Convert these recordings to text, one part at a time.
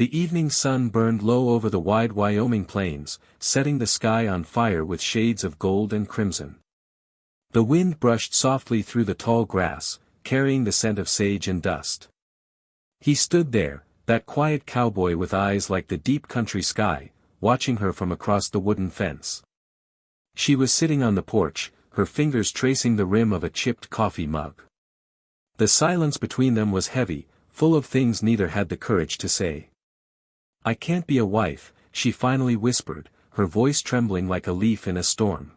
The evening sun burned low over the wide Wyoming plains, setting the sky on fire with shades of gold and crimson. The wind brushed softly through the tall grass, carrying the scent of sage and dust. He stood there, that quiet cowboy with eyes like the deep country sky, watching her from across the wooden fence. She was sitting on the porch, her fingers tracing the rim of a chipped coffee mug. The silence between them was heavy, full of things neither had the courage to say. "I can't be a wife," she finally whispered, her voice trembling like a leaf in a storm.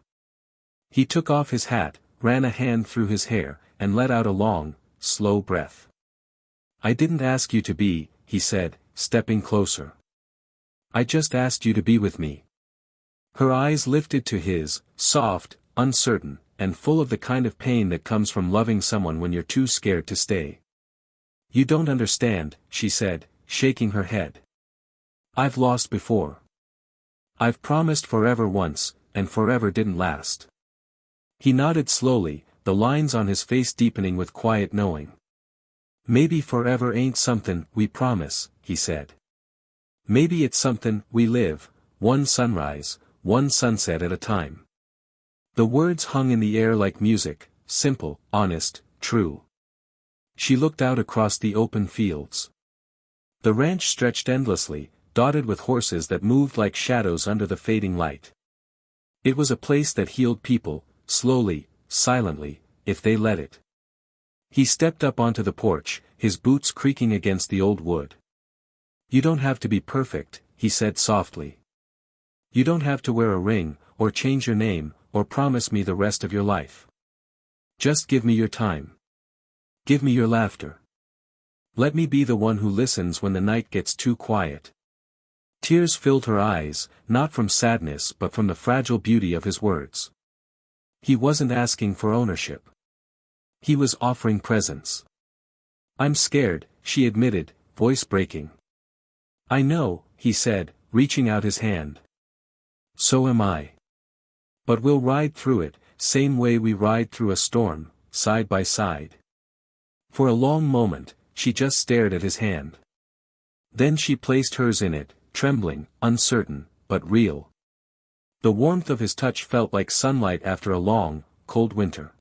He took off his hat, ran a hand through his hair, and let out a long, slow breath. "I didn't ask you to be," he said, stepping closer. "I just asked you to be with me." Her eyes lifted to his, soft, uncertain, and full of the kind of pain that comes from loving someone when you're too scared to stay. "You don't understand," she said, shaking her head. "I've lost before. I've promised forever once, and forever didn't last." He nodded slowly, the lines on his face deepening with quiet knowing. "Maybe forever ain't something we promise," he said. "Maybe it's something we live, one sunrise, one sunset at a time." The words hung in the air like music, simple, honest, true. She looked out across the open fields. The ranch stretched endlessly, dotted with horses that moved like shadows under the fading light. It was a place that healed people, slowly, silently, if they let it. He stepped up onto the porch, his boots creaking against the old wood. "You don't have to be perfect," he said softly. "You don't have to wear a ring, or change your name, or promise me the rest of your life. Just give me your time. Give me your laughter. Let me be the one who listens when the night gets too quiet." Tears filled her eyes, not from sadness but from the fragile beauty of his words. He wasn't asking for ownership. He was offering presence. "I'm scared," she admitted, voice breaking. "I know," he said, reaching out his hand. "So am I. But we'll ride through it, same way we ride through a storm, side by side." For a long moment, she just stared at his hand. Then she placed hers in it, trembling, uncertain, but real. The warmth of his touch felt like sunlight after a long, cold winter.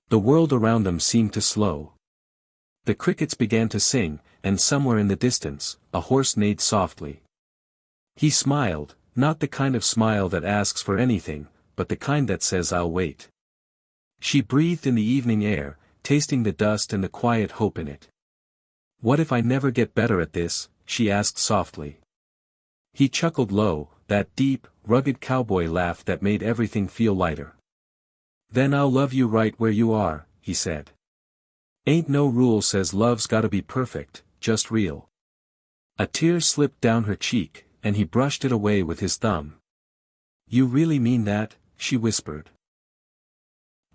The world around them seemed to slow. The crickets began to sing, and somewhere in the distance, a horse neighed softly. He smiled, not the kind of smile that asks for anything, but the kind that says "I'll wait." She breathed in the evening air, tasting the dust and the quiet hope in it. "What if I never get better at this?" she asked softly. He chuckled low, that deep, rugged cowboy laugh that made everything feel lighter. "Then I'll love you right where you are," he said. "Ain't no rule says love's gotta be perfect, just real." A tear slipped down her cheek, and he brushed it away with his thumb. "You really mean that?" she whispered.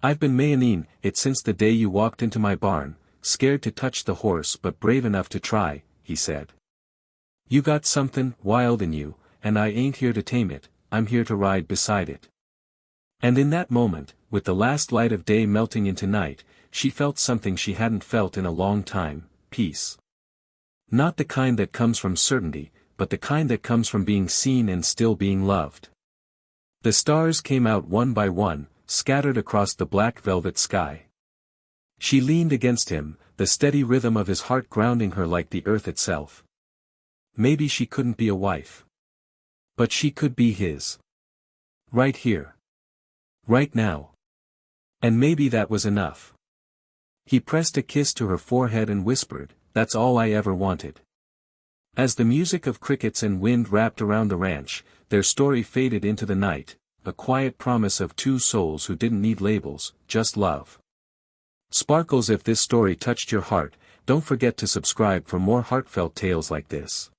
"I've been meaning it since the day you walked into my barn, scared to touch the horse but brave enough to try," he said. "You got something wild in you, and I ain't here to tame it, I'm here to ride beside it." And in that moment, with the last light of day melting into night, she felt something she hadn't felt in a long time, peace. Not the kind that comes from certainty, but the kind that comes from being seen and still being loved. The stars came out one by one, scattered across the black velvet sky. She leaned against him, the steady rhythm of his heart grounding her like the earth itself. Maybe she couldn't be a wife. But she could be his. Right here. Right now. And maybe that was enough. He pressed a kiss to her forehead and whispered, "That's all I ever wanted." As the music of crickets and wind wrapped around the ranch, their story faded into the night, a quiet promise of two souls who didn't need labels, just love. Sparkles, if this story touched your heart, don't forget to subscribe for more heartfelt tales like this.